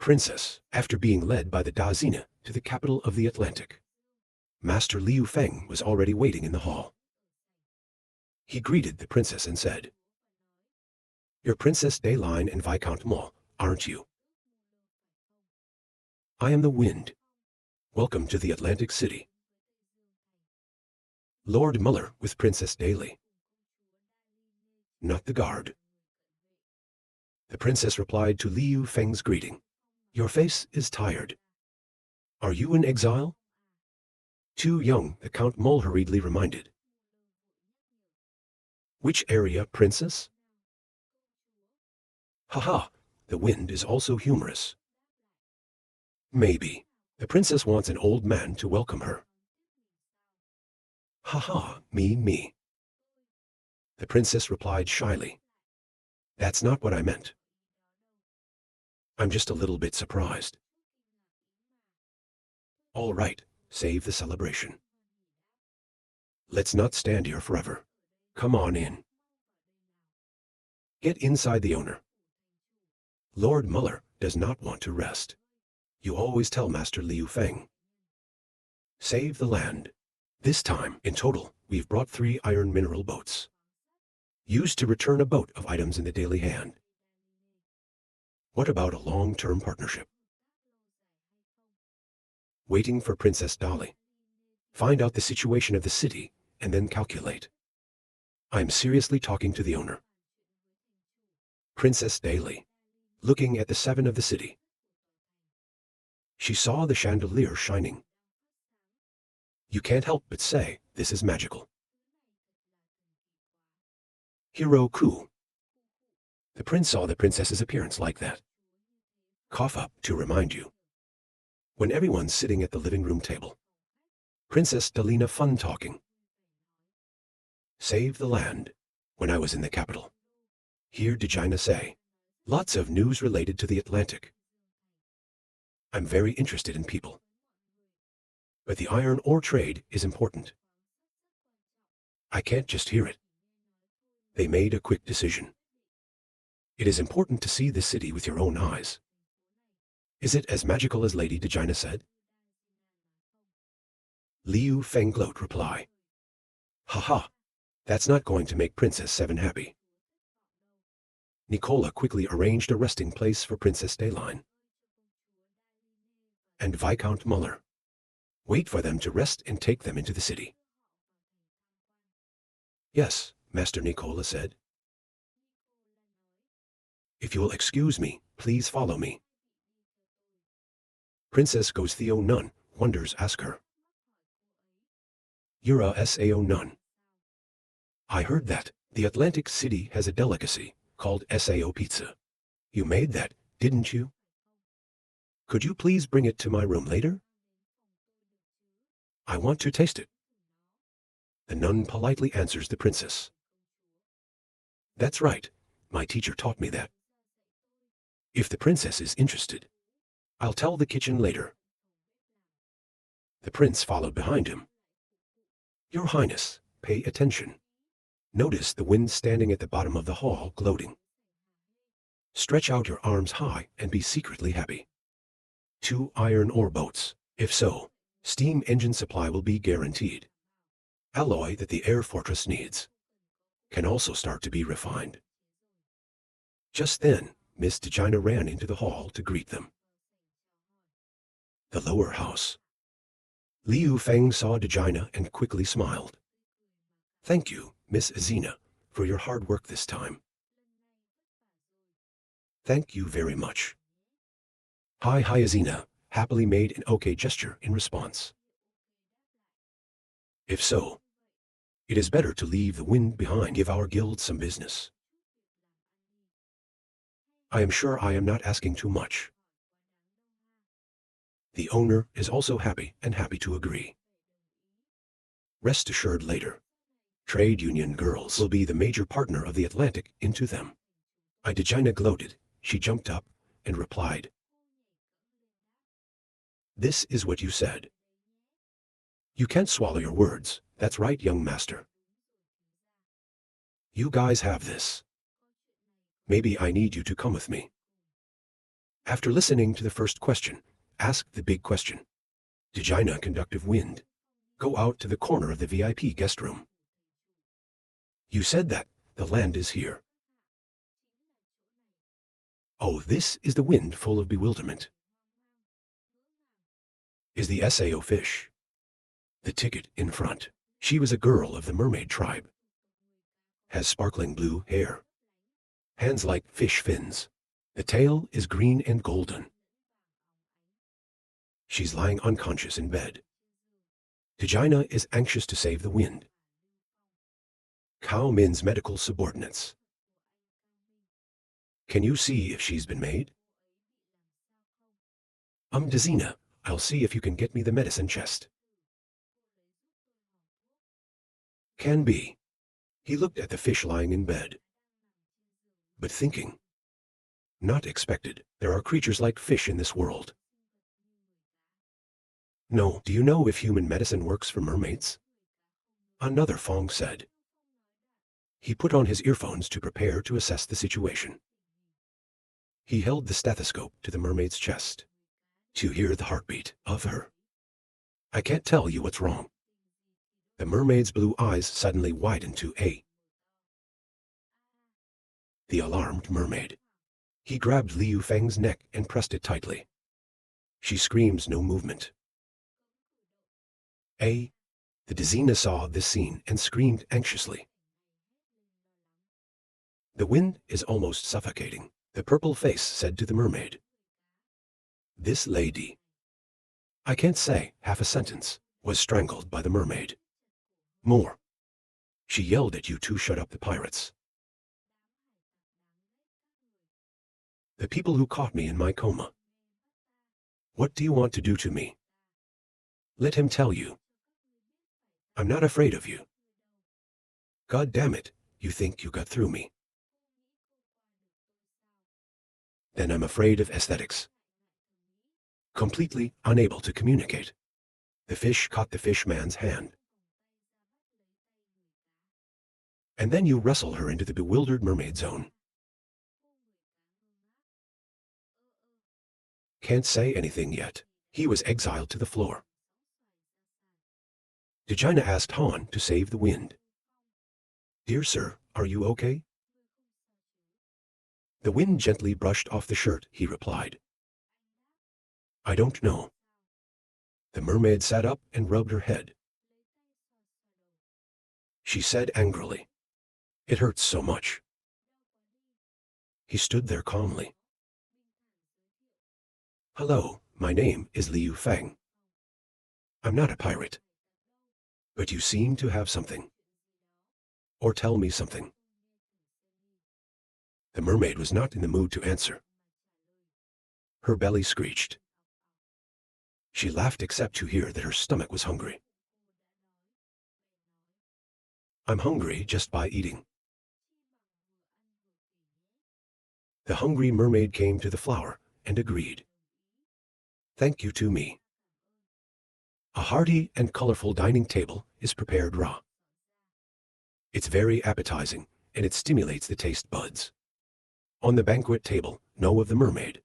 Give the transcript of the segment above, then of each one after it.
Princess, after being led by the Dazina to the capital of the Atlantic. Master Liu Feng was already waiting in the hall. He greeted the princess and said, "You're Princess Dayline and Viscount Maul, aren't you?" "I am the wind. Welcome to the Atlantic City." "Lord Muller with Princess Daly." "Not the guard." The princess replied to Liu Feng's greeting, "Your face is tired. Are you in exile?" "Too young," the Count Mole hurriedly reminded. "Which area, princess?" "Haha, the wind is also humorous." "Maybe. The princess wants an old man to welcome her." "Haha, me. The princess replied shyly, "That's not what I meant. I'm just a little bit surprised." "All right, save the celebration. Let's not stand here forever. Come on in." "Get inside the owner. Lord Muller does not want to rest. You always tell Master Liu Feng. Save the land. This time, in total, we've brought 3 iron mineral boats, used to return a boat of items in the daily hand. What about a long-term partnership?" "Waiting for Princess Dolly. Find out the situation of the city and then calculate. I'm seriously talking to the owner." Princess Daly, looking at the 7 of the city. She saw the chandelier shining. You can't help but say this is magical. Hero Ku. The prince saw the princess's appearance like that. Cough up to remind you. When everyone's sitting at the living room table. Princess Delina fun talking. Save the land. When I was in the capital. Hear Degina say. Lots of news related to the Atlantic. I'm very interested in people. But the iron ore trade is important. I can't just hear it. They made a quick decision. It is important to see this city with your own eyes. Is it as magical as Lady Degina said? Liu Feng gloat reply. Haha, that's not going to make Princess Seven happy. Nicola quickly arranged a resting place for Princess Dayline and Viscount Muller. Wait for them to rest and take them into the city. Yes, Master Nicola said. If you will excuse me, please follow me. Princess Gostheo Nun wonders ask her. You're a Sao nun. I heard that the Atlantic City has a delicacy called Sao pizza. You made that, didn't you? Could you please bring it to my room later? I want to taste it. The nun politely answers the princess. That's right, my teacher taught me that. If the princess is interested, I'll tell the kitchen later. The prince followed behind him. Your Highness, pay attention. Notice the wind standing at the bottom of the hall gloating. Stretch out your arms high and be secretly happy. 2 iron ore boats. If so, steam engine supply will be guaranteed. Alloy that the air fortress needs can also start to be refined. Just then, Miss Degina ran into the hall to greet them. The lower house. Liu Feng saw Degina and quickly smiled. Thank you, Miss Azina, for your hard work this time. Thank you very much. Hi Azina happily made an okay gesture in response. If so, it is better to leave the wind behind. Give our guild some business. I am sure I am not asking too much. The owner is also happy and happy to agree. Rest assured later, trade union girls will be the major partner of the Atlantic into them. Degina gloated. She jumped up and replied. This is what you said. You can't swallow your words. That's right, young master. You guys have this. Maybe I need you to come with me. After listening to the first question, ask the big question. Dejina conductive wind. Go out to the corner of the VIP guest room. You said that the land is here. Oh, this is the wind full of bewilderment. Is the SAO fish? The ticket in front. She was a girl of the mermaid tribe. Has sparkling blue hair. Hands like fish fins. The tail is green and golden. She's lying unconscious in bed. Dejina is anxious to save the wind. Cao Min's medical subordinates. Can you see if she's been made? Dejina, I'll see if you can get me the medicine chest. Can be. He looked at the fish lying in bed. But thinking. Not expected. There are creatures like fish in this world. No, do you know if human medicine works for mermaids? Another Fong said. He put on his earphones to prepare to assess the situation. He held the stethoscope to the mermaid's chest to hear the heartbeat of her. I can't tell you what's wrong. The mermaid's blue eyes suddenly widened to A. The alarmed mermaid. He grabbed Liu Feng's neck and pressed it tightly. She screams no movement. The Dejina saw this scene and screamed anxiously. The wind is almost suffocating, the purple face said to the mermaid. This lady, I can't say half a sentence, was strangled by the mermaid. More. She yelled at you to shut up the pirates. The people who caught me in my coma. What do you want to do to me? Let him tell you. I'm not afraid of you. God damn it, you think you got through me. Then I'm afraid of aesthetics. Completely unable to communicate. The fish caught the fish man's hand. And then you wrestle her into the bewildered mermaid zone. Can't say anything yet. He was exiled to the floor. Dejina asked Han to save the wind. Dear sir, are you okay? The wind gently brushed off the shirt, he replied. I don't know. The mermaid sat up and rubbed her head. She said angrily, it hurts so much. He stood there calmly. Hello, my name is Liu Feng. I'm not a pirate. But you seem to have something. Or tell me something. The mermaid was not in the mood to answer. Her belly screeched. She laughed except to hear that her stomach was hungry. I'm hungry just by eating. The hungry mermaid came to the flower and agreed. Thank you to me. A hearty and colorful dining table is prepared raw. It's very appetizing, and it stimulates the taste buds. On the banquet table, know of the mermaid.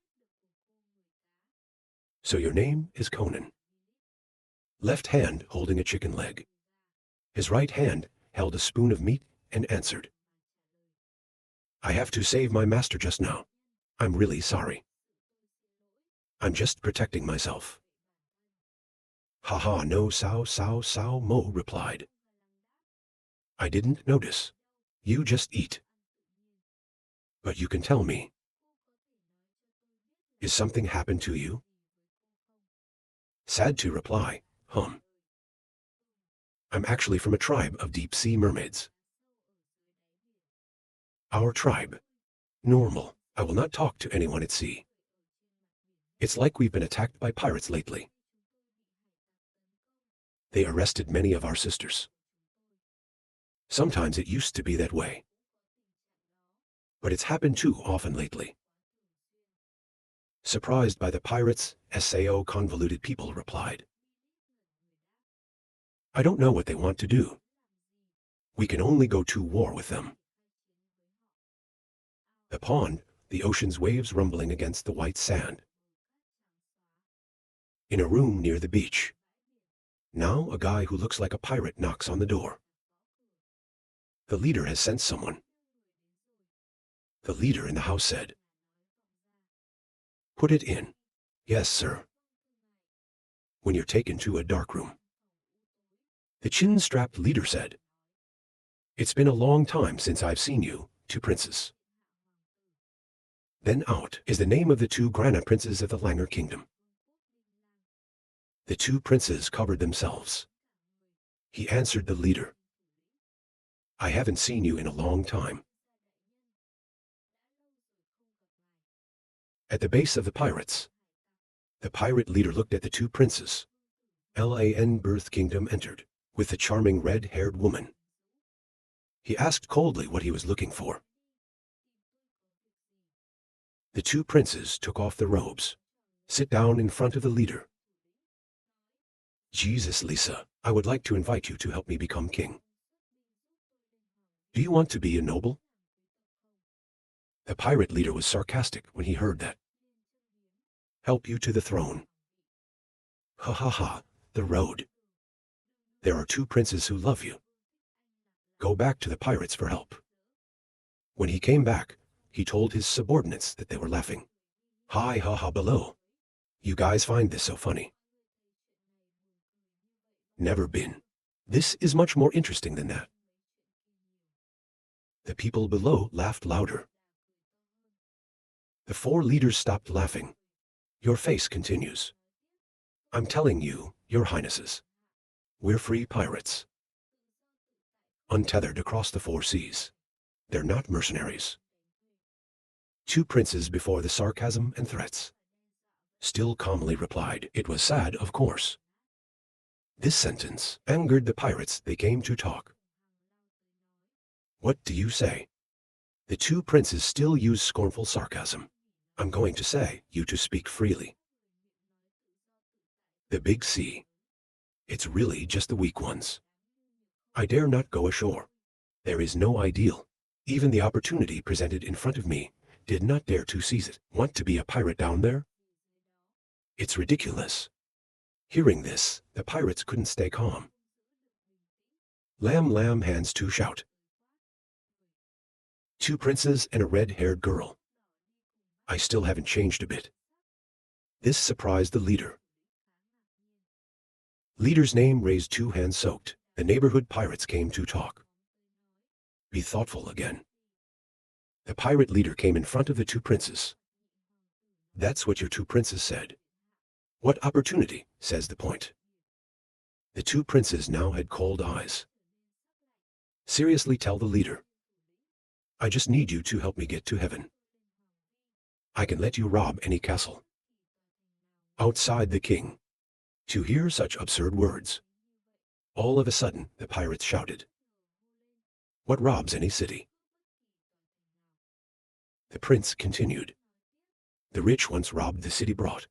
So your name is Conan. Left hand holding a chicken leg. His right hand held a spoon of meat and answered. I have to save my master just now. I'm really sorry. I'm just protecting myself. Haha, no, Sao Mo replied. I didn't notice. You just eat. But you can tell me. Is something happened to you? Sad to reply, I'm actually from a tribe of deep-sea mermaids. Our tribe. Normal. I will not talk to anyone at sea. It's like we've been attacked by pirates lately. They arrested many of our sisters. Sometimes it used to be that way. But it's happened too often lately. Surprised by the pirates, Sao convoluted people replied. I don't know what they want to do. We can only go to war with them. The pond the ocean's waves rumbling against the white sand. In a room near the beach. Now a guy who looks like a pirate knocks on the door. The leader has sent someone. The leader in the house said, "Put it in." "Yes, sir." When you're taken to a dark room. The chin-strapped leader said, "It's been a long time since I've seen you, two princes." Then out is the name of the two Grana princes of the Langer kingdom. The two princes covered themselves. He answered the leader, "I haven't seen you in a long time." At the base of the pirates, the pirate leader looked at the two princes. Lan Birth Kingdom entered, with the charming red-haired woman. He asked coldly what he was looking for. The two princes took off their robes. Sit down in front of the leader. "Jesus, Lisa, I would like to invite you to help me become king. Do you want to be a noble?" The pirate leader was sarcastic when he heard that. "Help you to the throne." Ha ha ha, the road. There are two princes who love you. Go back to the pirates for help. When he came back, he told his subordinates that they were laughing. Hi ha ha below. You guys find this so funny? Never been. This is much more interesting than that. The people below laughed louder. The four leaders stopped laughing. Your face continues. I'm telling you, your highnesses. We're free pirates. Untethered across the four seas. They're not mercenaries. Two princes before the sarcasm and threats. Still calmly replied, "It was sad, of course." This sentence angered the pirates. They came to talk. What do you say? The two princes still used scornful sarcasm. I'm going to say you to speak freely. The big sea. It's really just the weak ones. I dare not go ashore. There is no ideal. Even the opportunity presented in front of me did not dare to seize it. Want to be a pirate down there? It's ridiculous. Hearing this, the pirates couldn't stay calm. Lamb lamb hands to shout. Two princes and a red-haired girl. I still haven't changed a bit. This surprised the leader. Leader's name raised two hands soaked. The neighborhood pirates came to talk. Be thoughtful again. The pirate leader came in front of the two princes. That's what your two princes said. What opportunity, says the point. The two princes now had cold eyes. Seriously tell the leader. I just need you to help me get to heaven. I can let you rob any castle. Outside the king. To hear such absurd words. All of a sudden, the pirates shouted. What robs any city? The prince continued. The rich once robbed the city brought.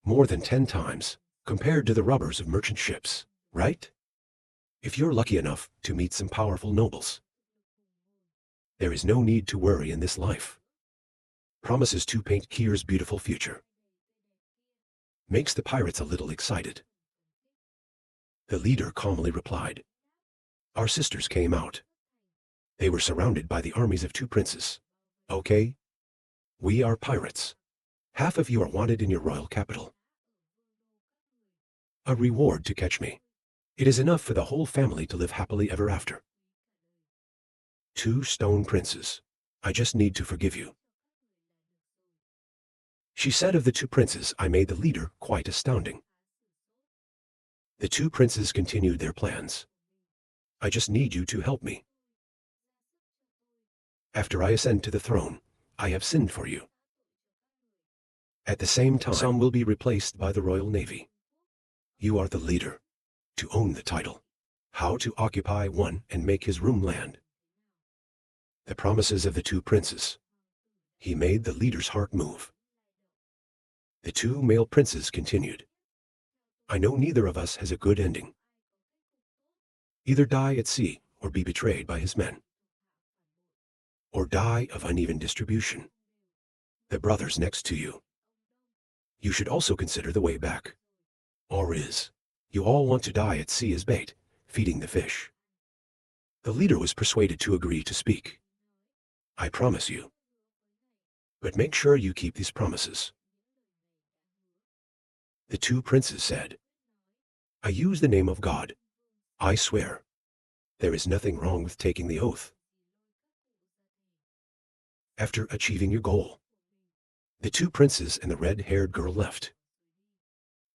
More than 10 times, compared to the robbers of merchant ships, right? If you're lucky enough to meet some powerful nobles. There is no need to worry in this life. Promises to paint Kier's beautiful future. Makes the pirates a little excited. The leader calmly replied. Our sisters came out. They were surrounded by the armies of two princes. Okay? We are pirates. Half of you are wanted in your royal capital. A reward to catch me. It is enough for the whole family to live happily ever after. Two stone princes. I just need to forgive you. She said of the two princes, I made the leader quite astounding. The two princes continued their plans. I just need you to help me. After I ascend to the throne, I have sinned for you. At the same time, some will be replaced by the Royal Navy. You are the leader, to own the title, how to occupy one and make his room land. The promises of the two princes. He made the leader's heart move. The two male princes continued. I know neither of us has a good ending. Either die at sea or be betrayed by his men. or die of uneven distribution. The brothers next to you. You should also consider the way back. Or is you all want to die at sea as bait, feeding the fish? The leader was persuaded to agree to speak. I promise you. But make sure you keep these promises. The two princes said, I use the name of God. I swear. There is nothing wrong with taking the oath. After achieving your goal, the two princes and the red-haired girl left.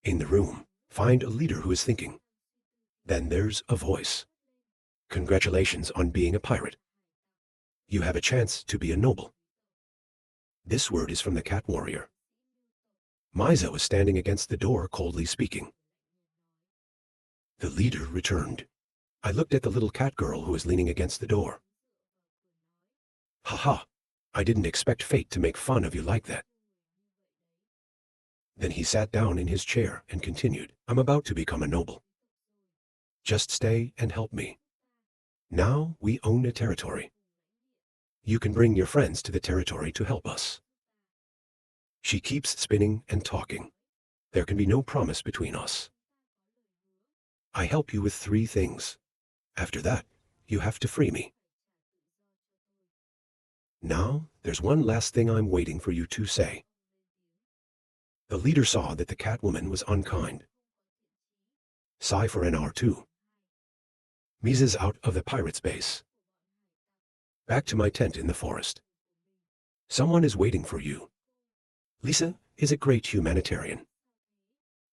In the room, find a leader who is thinking. Then there's a voice. Congratulations on being a pirate. You have a chance to be a noble. This word is from the cat warrior. Myza was standing against the door, coldly speaking. The leader returned. I looked at the little cat girl who was leaning against the door. Ha ha, I didn't expect fate to make fun of you like that. Then he sat down in his chair and continued, I'm about to become a noble. Just stay and help me. Now we own a territory. You can bring your friends to the territory to help us. She keeps spinning and talking. There can be no promise between us. I help you with 3 things. After that, you have to free me. Now, there's one last thing I'm waiting for you to say. The leader saw that the cat woman was unkind. Sigh for an hour too. Mises out of the pirate's base. Back to my tent in the forest. Someone is waiting for you. Lisa is a great humanitarian.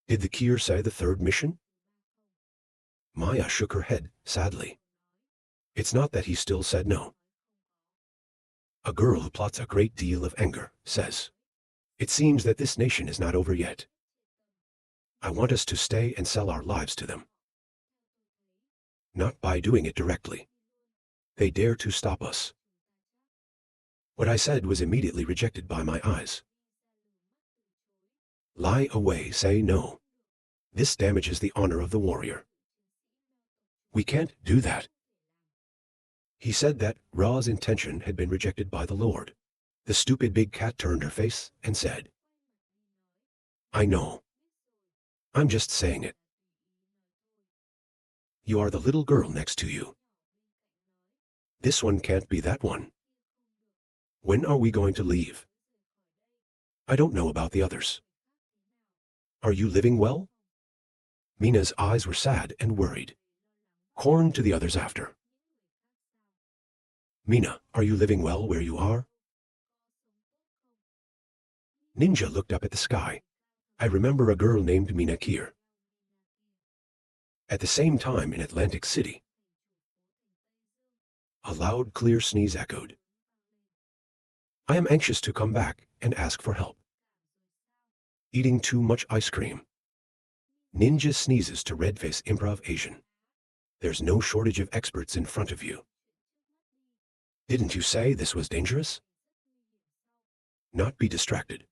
Did the Kier say the 3rd mission? Maya shook her head, sadly. It's not that he still said no. A girl who plots a great deal of anger says, it seems that this nation is not over yet. I want us to stay and sell our lives to them. Not by doing it directly. They dare to stop us. What I said was immediately rejected by my eyes. Lie away, say no. This damages the honor of the warrior. We can't do that. He said that Ra's intention had been rejected by the Lord. The stupid big cat turned her face and said, I know. I'm just saying it. You are the little girl next to you. This one can't be that one. When are we going to leave? I don't know about the others. Are you living well? Mina's eyes were sad and worried. Corn to the others after. Mina, are you living well where you are? Ninja looked up at the sky. I remember a girl named Mina Kier. At the same time in Atlantic City. A loud, clear sneeze echoed. I am anxious to come back and ask for help. Eating too much ice cream. Ninja sneezes to red-face improv Asian. There's no shortage of experts in front of you. Didn't you say this was dangerous? Not be distracted.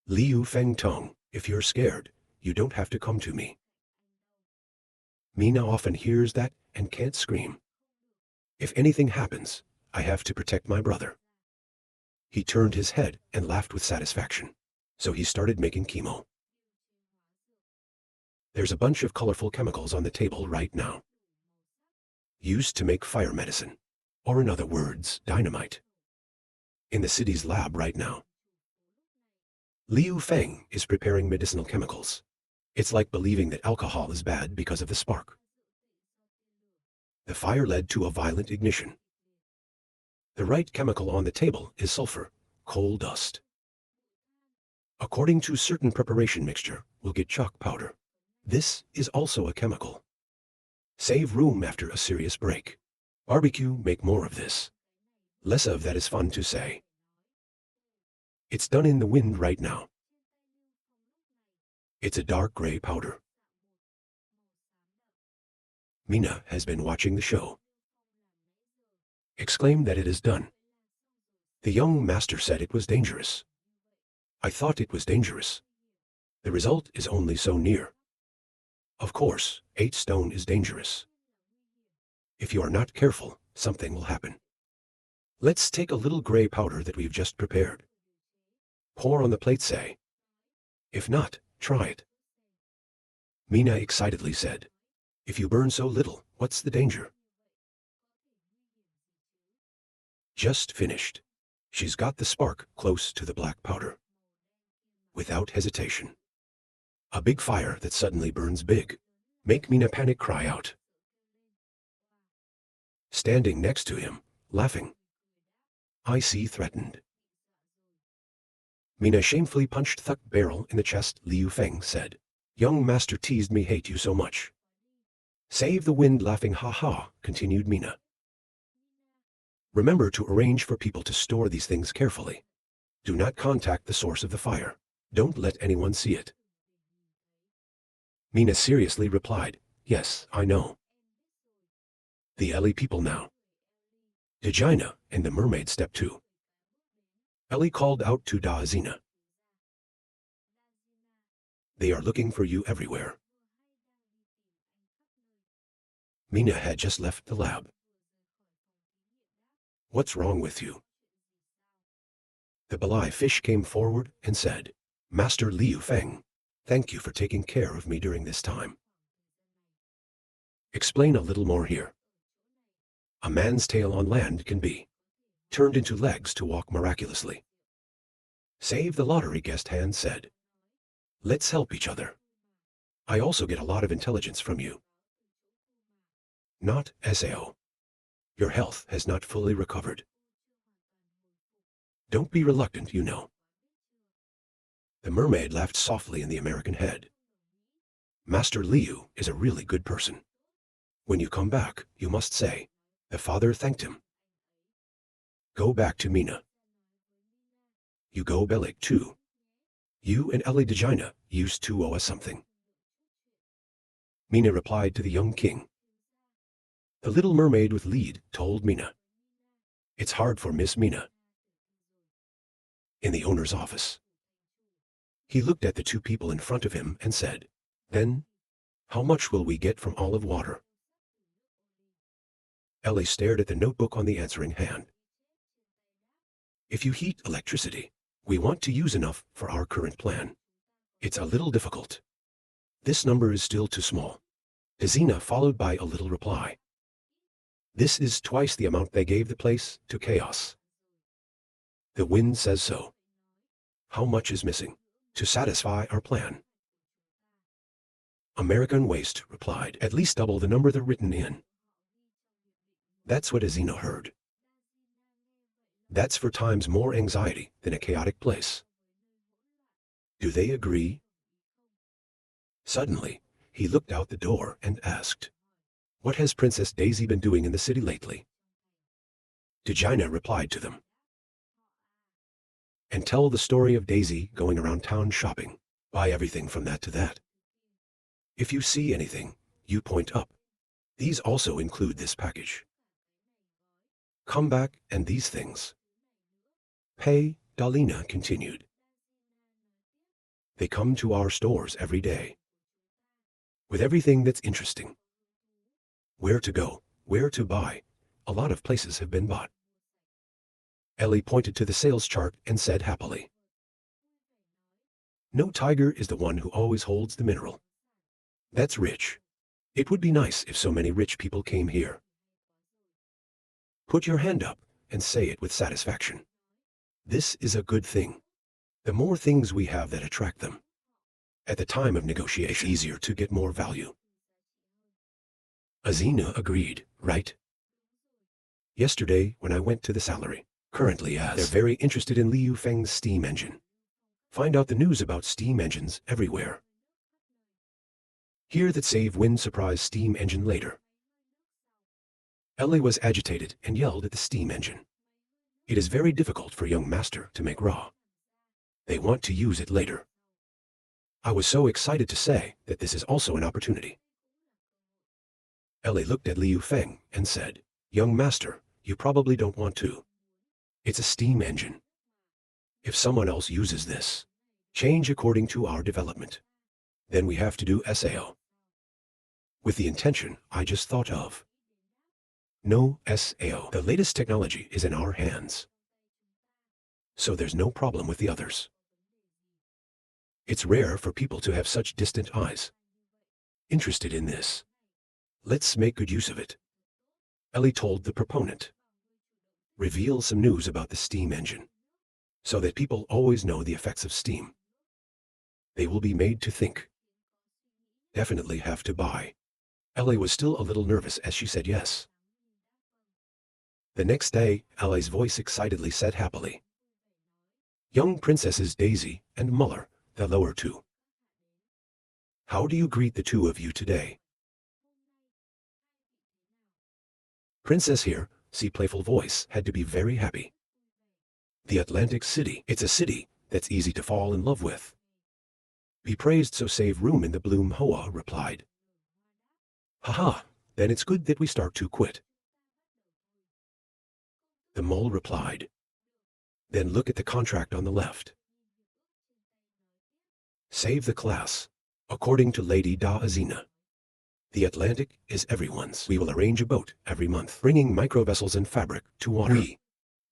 Liu Feng Tong, if you're scared, you don't have to come to me. Mina often hears that and can't scream. If anything happens, I have to protect my brother. He turned his head and laughed with satisfaction. So he started making chemo. There's a bunch of colorful chemicals on the table right now. Used to make fire medicine, or in other words, dynamite. In the city's lab right now. Liu Feng is preparing medicinal chemicals. It's like believing that alcohol is bad because of the spark. The fire led to a violent ignition. The right chemical on the table is sulfur, coal dust. According to certain preparation mixture, we'll get chalk powder. This is also a chemical. Save room after a serious break. Barbecue, make more of this. Less of that is fun to say. It's done in the wind right now. It's a dark gray powder. Mina has been watching the show. Exclaimed that it is done. The young master said it was dangerous. I thought it was dangerous. The result is only so near. Of course, 8 stone is dangerous. If you are not careful, something will happen. Let's take a little gray powder that we've just prepared. Pour on the plate, say. If not, try it. Mina excitedly said. If you burn so little, what's the danger? Just finished. She's got the spark close to the black powder. Without hesitation. A big fire that suddenly burns big. Make Mina panic cry out. Standing next to him, laughing. I see threatened. Mina shamefully punched Thuck Barrel in the chest. Liu Feng said. Young master teased me hate you so much. Save the wind laughing ha ha, continued Mina. Remember to arrange for people to store these things carefully. Do not contact the source of the fire. Don't let anyone see it. Mina seriously replied, yes, I know. The Ellie people now. Dejina and the mermaid stepped too. Ellie called out to Dazina. They are looking for you everywhere. Mina had just left the lab. What's wrong with you? The Balai fish came forward and said, Master Liu Feng, thank you for taking care of me during this time. Explain a little more here. A man's tail on land can be turned into legs to walk miraculously. Save the lottery, guest hand said. Let's help each other. I also get a lot of intelligence from you. Not Sao. Your health has not fully recovered. Don't be reluctant, you know. The mermaid laughed softly in the American head. Master Liu is a really good person. When you come back, you must say, the father thanked him. Go back to Mina. You go Belik too. You and Ellie Dejina used to owe us something. Mina replied to the young king. The little mermaid with lead told Mina. It's hard for Miss Mina. In the owner's office. He looked at the two people in front of him and said, then, how much will we get from olive water? Ellie stared at the notebook on the answering hand. If you heat electricity, we want to use enough for our current plan. It's a little difficult. This number is still too small. Dezina followed by a little reply. This is twice the amount they gave the place to chaos. The wind says so. How much is missing to satisfy our plan? American Waste replied, at least double the number they're written in. That's what Azina heard. That's 4 times more anxiety than a chaotic place. Do they agree? Suddenly, he looked out the door and asked, what has Princess Daisy been doing in the city lately? Dejina replied to them. And tell the story of Daisy going around town shopping. Buy everything from that to that. If you see anything, you point up. These also include this package. Come back and these things. Pay, Dalina continued. They come to our stores every day. With everything that's interesting. Where to go, where to buy, a lot of places have been bought. Ellie pointed to the sales chart and said happily. No tiger is the one who always holds the mineral. That's rich. It would be nice if so many rich people came here. Put your hand up and say it with satisfaction. This is a good thing. The more things we have that attract them. At the time of negotiation, it's easier to get more value. Azina agreed, right? Yesterday, when I went to the salary, currently as they're very interested in Liu Feng's steam engine. Find out the news about steam engines everywhere. Hear that Save Wind surprise steam engine later. Ellie was agitated and yelled at the steam engine. It is very difficult for young master to make raw. They want to use it later. I was so excited to say that this is also an opportunity. Ellie looked at Liu Feng and said, young master, you probably don't want to. It's a steam engine. If someone else uses this, change according to our development. Then we have to do SAO. With the intention I just thought of. No, Sao. The latest technology is in our hands. So there's no problem with the others. It's rare for people to have such distant eyes. Interested in this. Let's make good use of it. Ellie told the proponent. Reveal some news about the steam engine, so that people always know the effects of steam. They will be made to think. Definitely have to buy. Ellie was still a little nervous as she said yes. The next day, Ellie's voice excitedly said happily. Young princesses Daisy and Muller, the lower two. How do you greet the two of you today? Princess here, see playful voice, had to be very happy. The Atlantic City, it's a city that's easy to fall in love with. Be praised so save room in the bloom, Hoa replied. Haha, then it's good that we start to quit. The mole replied. Then look at the contract on the left. Save the class, according to Lady Da Azina. The Atlantic is everyone's. We will arrange a boat every month, bringing micro-vessels and fabric to water.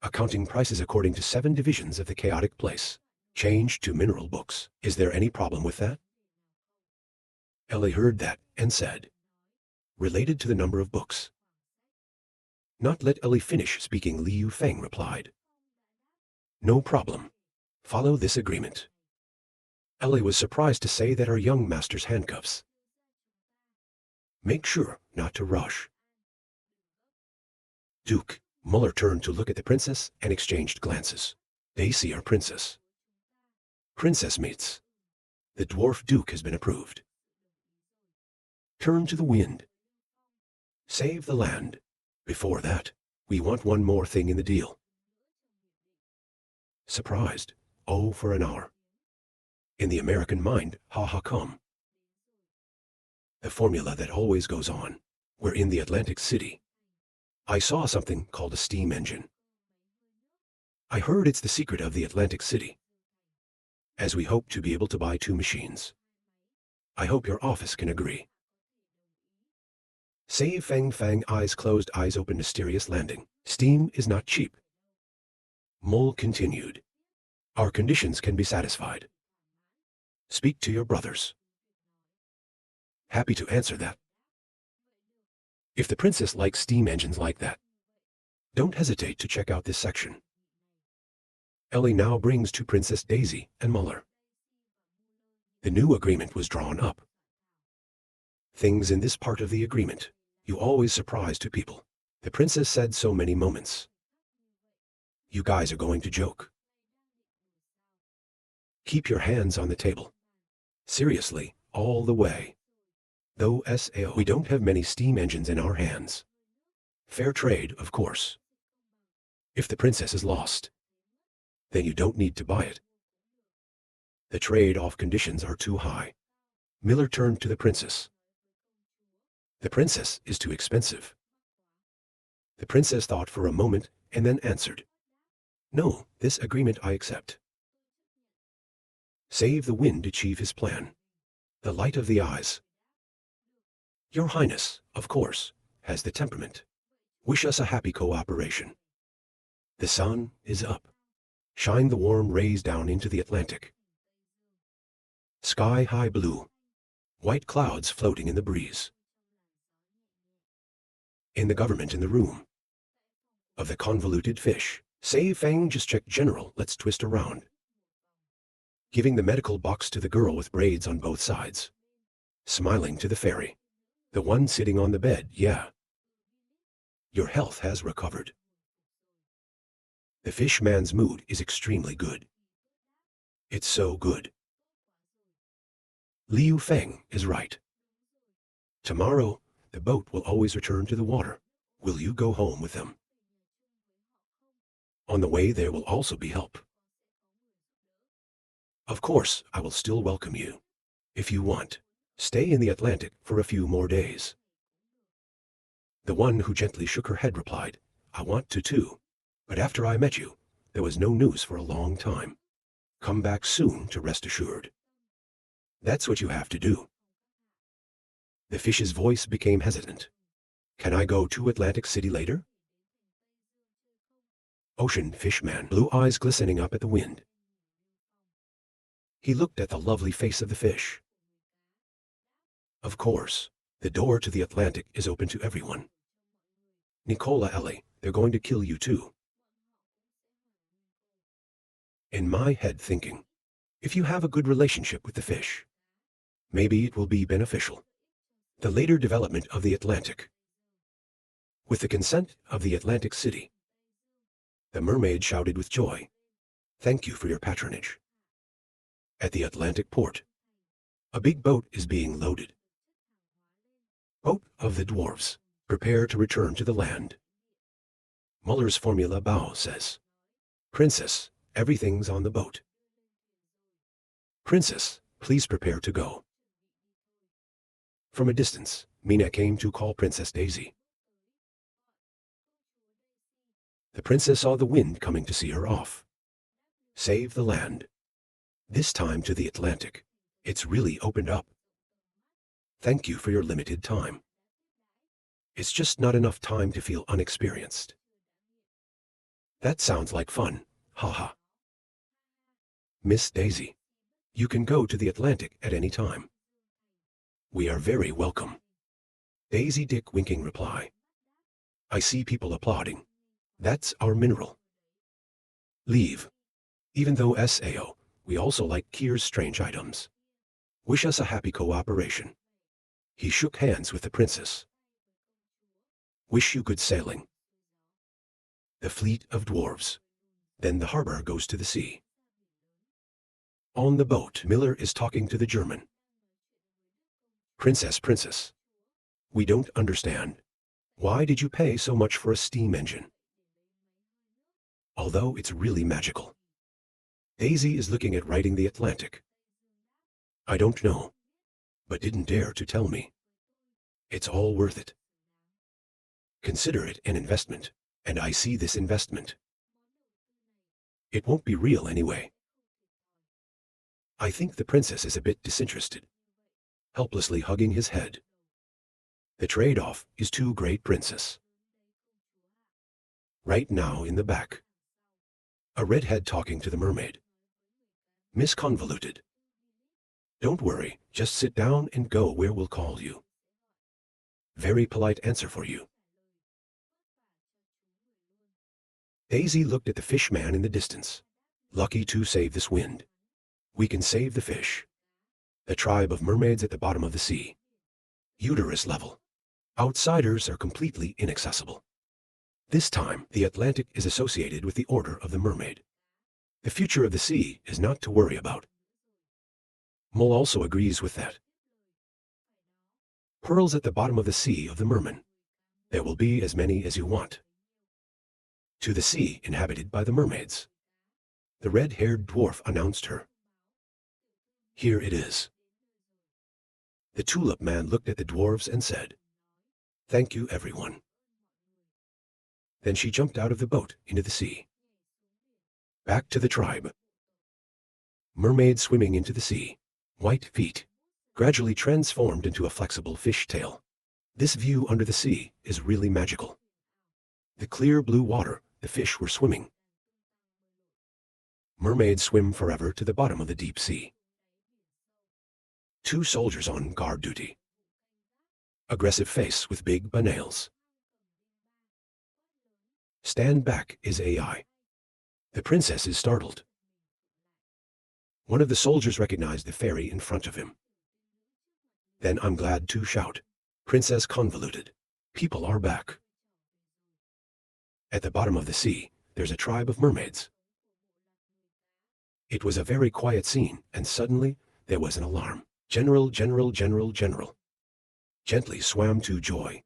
Accounting prices according to 7 divisions of the chaotic place. Changed to mineral books. Is there any problem with that? Ellie heard that and said. Related to the number of books. Not let Ellie finish speaking, Liu Feng replied. No problem. Follow this agreement. Ellie was surprised to say that her young master's handcuffs. Make sure not to rush. Duke, Muller turned to look at the princess and exchanged glances. They see our princess. Princess meets. The dwarf duke has been approved. Turn to the wind. Save the land. Before that, we want one more thing in the deal. Surprised. Oh, for an hour. In the American mind, ha come. The formula that always goes on. We're in the Atlantic City. I saw something called a steam engine. I heard it's the secret of the Atlantic City. As we hope to be able to buy 2 machines. I hope your office can agree. Save Fang Fang, eyes closed, eyes open, mysterious landing. Steam is not cheap. Mole continued. Our conditions can be satisfied. Speak to your brothers. Happy to answer that. If the princess likes steam engines like that, don't hesitate to check out this section. Ellie now brings to Princess Daisy and Muller. The new agreement was drawn up. Things in this part of the agreement, you always surprise to people. The princess said so many moments. You guys are going to joke. Keep your hands on the table. Seriously, all the way. Though Sao, we don't have many steam engines in our hands. Fair trade, of course. If the princess is lost, then you don't need to buy it. The trade-off conditions are too high. Miller turned to the princess. The princess is too expensive. The princess thought for a moment and then answered. No, this agreement I accept. Save the wind achieve his plan. The light of the eyes. Your Highness, of course, has the temperament. Wish us a happy cooperation. The sun is up. Shine the warm rays down into the Atlantic. Sky-high blue. White clouds floating in the breeze. In the government in the room. Of the convoluted fish. Say Fang, just check general, let's twist around. Giving the medical box to the girl with braids on both sides. Smiling to the fairy. The one sitting on the bed, yeah. Your health has recovered. The fish man's mood is extremely good. It's so good. Liu Feng is right. Tomorrow, the boat will always return to the water. Will you go home with them? On the way there will also be help. Of course, I will still welcome you. If you want, stay in the Atlantic for a few more days. The one who gently shook her head replied, I want to too, but after I met you, there was no news for a long time. Come back soon to rest assured. That's what you have to do. The fish's voice became hesitant. Can I go to Atlantic City later? Ocean Fishman, blue eyes glistening up at the wind. He looked at the lovely face of the fish. Of course, the door to the Atlantic is open to everyone. Nicola Ellie, they're going to kill you too. In my head thinking, if you have a good relationship with the fish, maybe it will be beneficial. The later development of the Atlantic. With the consent of the Atlantic City, the mermaid shouted with joy, "Thank you for your patronage." At the Atlantic port, a big boat is being loaded. Boat of the dwarves, prepare to return to the land. Muller's formula bow says, "Princess, everything's on the boat." "Princess, please prepare to go." From a distance, Mina came to call Princess Daisy. The princess saw the wind coming to see her off. Save the land. This time to the Atlantic. It's really opened up. Thank you for your limited time. It's just not enough time to feel unexperienced. That sounds like fun, haha. Miss Daisy, you can go to the Atlantic at any time. We are very welcome. Daisy Dick winking reply. I see people applauding. That's our mineral. Leave. Even though SAO, we also like Kier's strange items. Wish us a happy cooperation. He shook hands with the princess. Wish you good sailing. The fleet of dwarves. Then the harbor goes to the sea. On the boat, Miller is talking to the German. Princess, we don't understand. Why did you pay so much for a steam engine? Although it's really magical. Daisy is looking at riding the Atlantic. I don't know, but didn't dare to tell me. It's all worth it. Consider it an investment, and I see this investment. It won't be real anyway. I think the princess is a bit disinterested, helplessly hugging his head. The trade-off is too great, princess. Right now in the back. A redhead talking to the mermaid. Miss Convoluted. Don't worry, just sit down and go where we'll call you. Very polite answer for you. Daisy looked at the fish man in the distance. Lucky to save this wind. We can save the fish. The tribe of mermaids at the bottom of the sea. Uterus level. Outsiders are completely inaccessible. This time, the Atlantic is associated with the Order of the Mermaid. The future of the sea is not to worry about. Mole also agrees with that. Pearls at the bottom of the sea of the merman. There will be as many as you want. To the sea inhabited by the mermaids. The red-haired dwarf announced her. Here it is. The tulip man looked at the dwarves and said, Thank you, everyone. Then she jumped out of the boat into the sea. Back to the tribe. Mermaid swimming into the sea. White feet. Gradually transformed into a flexible fish tail. This view under the sea is really magical. The clear blue water, the fish were swimming. Mermaids swim forever to the bottom of the deep sea. 2 soldiers on guard duty. Aggressive face with big nails. Stand back is AI. The princess is startled. One of the soldiers recognized the fairy in front of him. Then I'm glad to shout. Princess Convoluted. People are back. At the bottom of the sea, there's a tribe of mermaids. It was a very quiet scene, and suddenly there was an alarm. General. Gently swam to joy.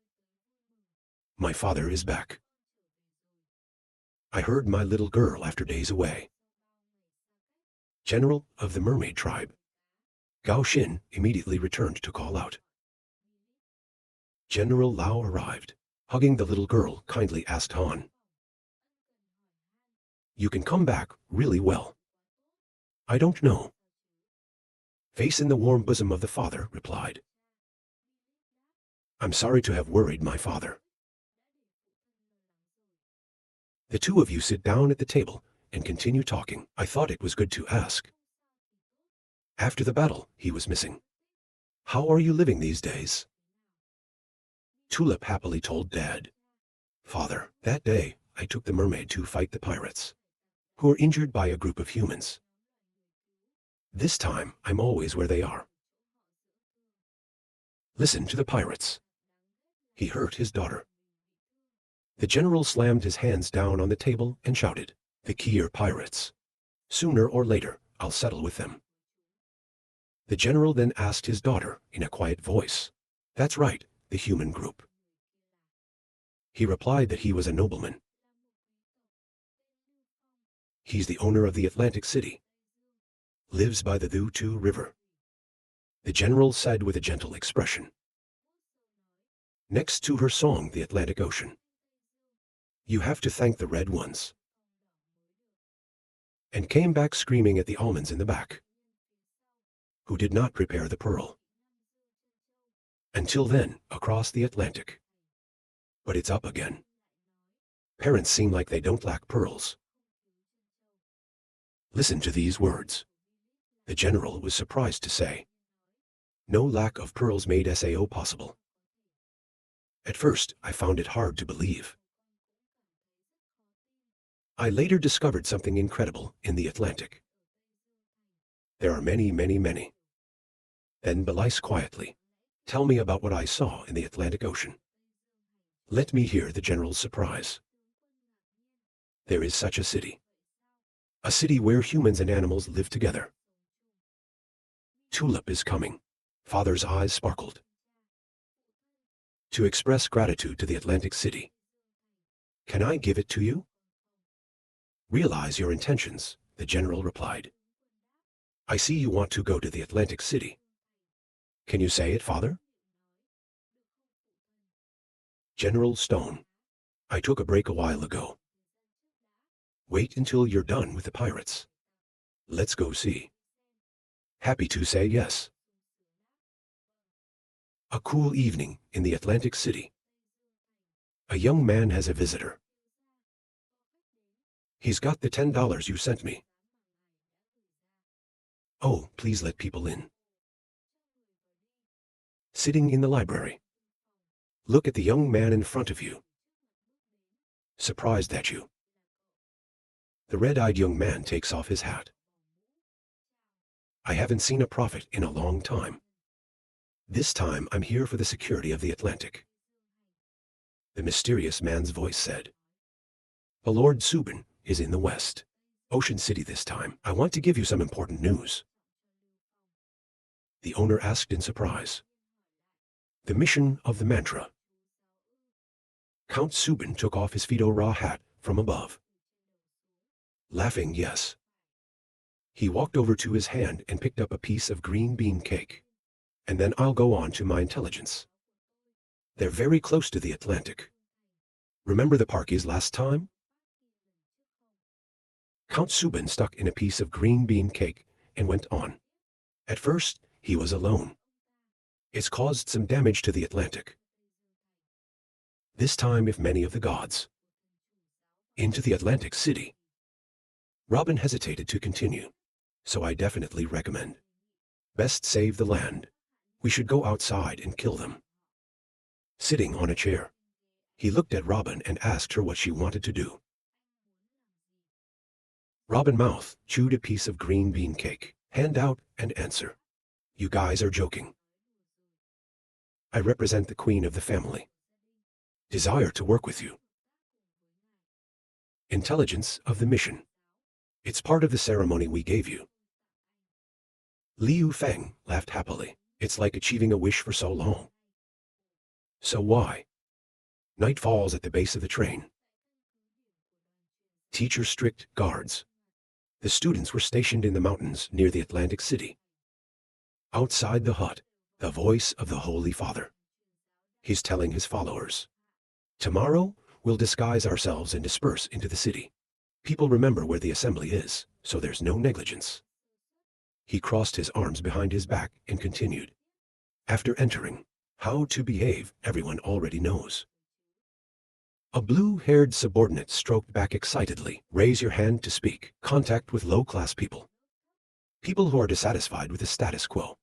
My father is back. I heard my little girl after days away. General of the mermaid tribe. Gao Xin immediately returned to call out. General Lao arrived. Hugging the little girl, kindly asked Han. You can come back really well. I don't know. Face in the warm bosom of the father replied. I'm sorry to have worried my father. The two of you sit down at the table and continue talking. I thought it was good to ask. After the battle, he was missing. How are you living these days? Tulip happily told Dad. Father, that day, I took the mermaid to fight the pirates, who were injured by a group of humans. This time, I'm always where they are. Listen to the pirates. He hurt his daughter. The general slammed his hands down on the table and shouted, the Kier pirates. Sooner or later, I'll settle with them. The general then asked his daughter in a quiet voice, that's right, the human group. He replied that he was a nobleman. He's the owner of the Atlantic City. Lives by the Webtoon River. The general said with a gentle expression. Next to her song, The Atlantic Ocean. You have to thank the red ones. And came back screaming at the almonds in the back, who did not prepare the pearl. Until then, across the Atlantic. But it's up again. Parents seem like they don't lack pearls. Listen to these words. The general was surprised to say, no lack of pearls made SAO possible. At first, I found it hard to believe. I later discovered something incredible in the Atlantic. There are many, many, many. Then Belice quietly, tell me about what I saw in the Atlantic Ocean. Let me hear the general's surprise. There is such a city. A city where humans and animals live together. Tulip is coming. Father's eyes sparkled. To express gratitude to the Atlantic City. Can I give it to you? Realize your intentions, the general replied. I see you want to go to the Atlantic City. Can you say it, Father? General Stone. I took a break a while ago. Wait until you're done with the pirates. Let's go see. Happy to say yes. A cool evening in the Atlantic City. A young man has a visitor. He's got the $10 you sent me. Oh, please let people in. Sitting in the library. Look at the young man in front of you. Surprised at you. The red-eyed young man takes off his hat. I haven't seen a prophet in a long time. This time I'm here for the security of the Atlantic. The mysterious man's voice said. The Lord Subin is in the west. Ocean City this time. I want to give you some important news. The owner asked in surprise. The mission of the mantra. Count Subin took off his Fido-Ra hat from above. Laughing yes. He walked over to his hand and picked up a piece of green bean cake. And then I'll go on to my intelligence. They're very close to the Atlantic. Remember the parkies last time? Count Subin stuck in a piece of green bean cake and went on. At first, he was alone. It's caused some damage to the Atlantic. This time if many of the gods. Into the Atlantic City. Robin hesitated to continue, so I definitely recommend. Best save the land. We should go outside and kill them. Sitting on a chair, he looked at Robin and asked her what she wanted to do. Robin mouth chewed a piece of green bean cake, hand out and answer. You guys are joking. I represent the queen of the family. Desire to work with you. Intelligence of the mission. It's part of the ceremony we gave you. Liu Feng laughed happily. It's like achieving a wish for so long. So why? Night falls at the base of the train. Teacher strict guards. The students were stationed in the mountains near the Atlantic City. Outside the hut, the voice of the Holy Father. He's telling his followers. Tomorrow, we'll disguise ourselves and disperse into the city. People remember where the assembly is, so there's no negligence. He crossed his arms behind his back and continued. After entering, How to behave, everyone already knows. A blue-haired subordinate stroked back excitedly. Raise your hand to speak. Contact with low-class people. People who are dissatisfied with the status quo.